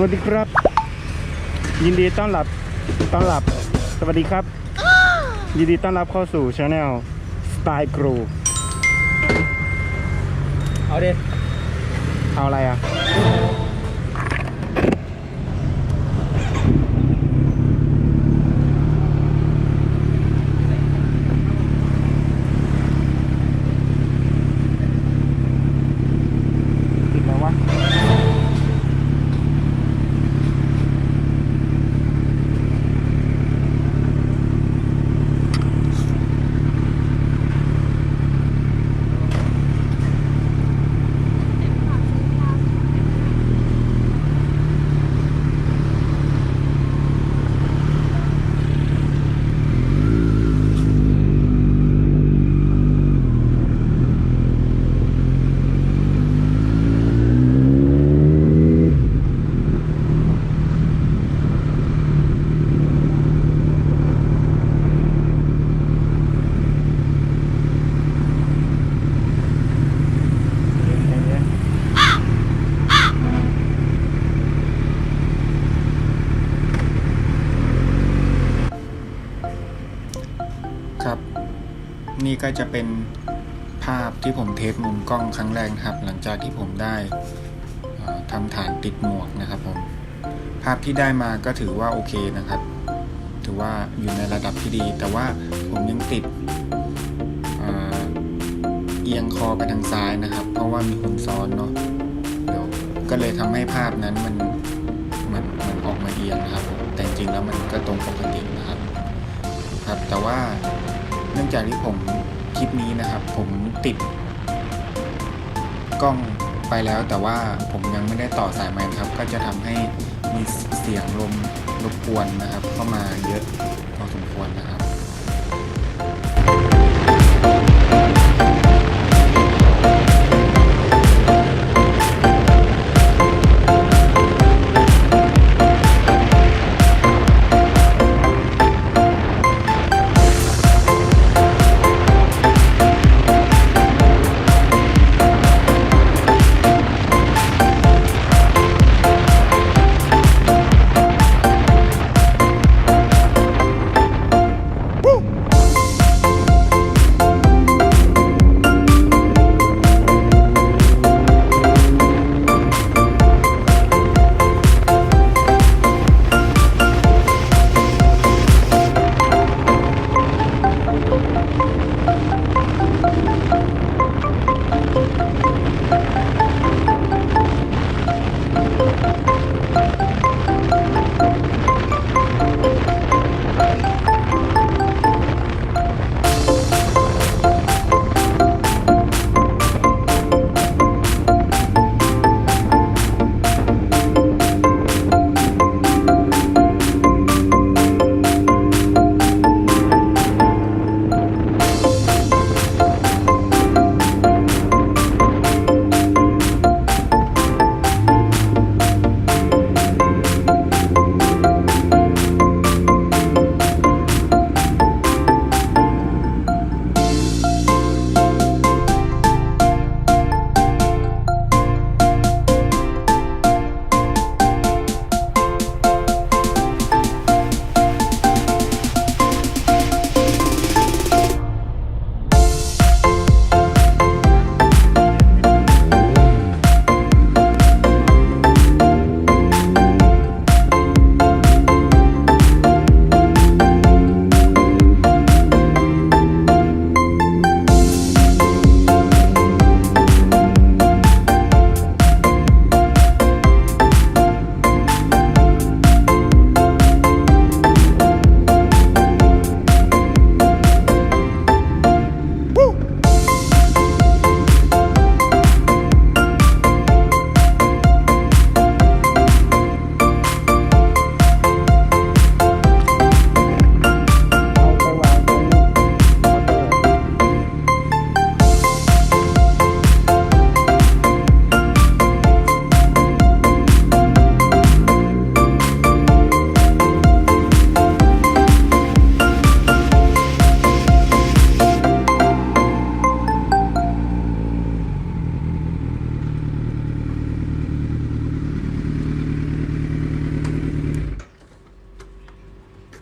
วัสดีครับยินดีต้อนรับสวัสดีครับยินดีต้อนรับเข้าสู่ช anel สไตล์ครูเอาดิเอาอะไรอ่ะติดไหมวะครับนี่ก็จะเป็นภาพที่ผมเทสมุมกล้องครั้งแรกครับหลังจากที่ผมได้ทำฐานติดหมวกนะครับผมภาพที่ได้มาก็ถือว่าโอเคนะครับถือว่าอยู่ในระดับที่ดีแต่ว่าผมยังติดเอียงคอไปทางซ้ายนะครับเพราะว่ามีหุ่นซ้อนเนาะเดี๋ยวก็เลยทำให้ภาพนั้นมันออกมาเอียงนะครับแต่จริงๆแล้วมันก็ตรงปกตินะครับแต่ว่าเนื่องจากที่ผมคลิปนี้นะครับผมติดกล้องไปแล้วแต่ว่าผมยังไม่ได้ต่อสายไมค์ครับก็จะทำให้มีเสียงลมรบกวนนะครับเข้ามาเยอะพอสมควรนะครับ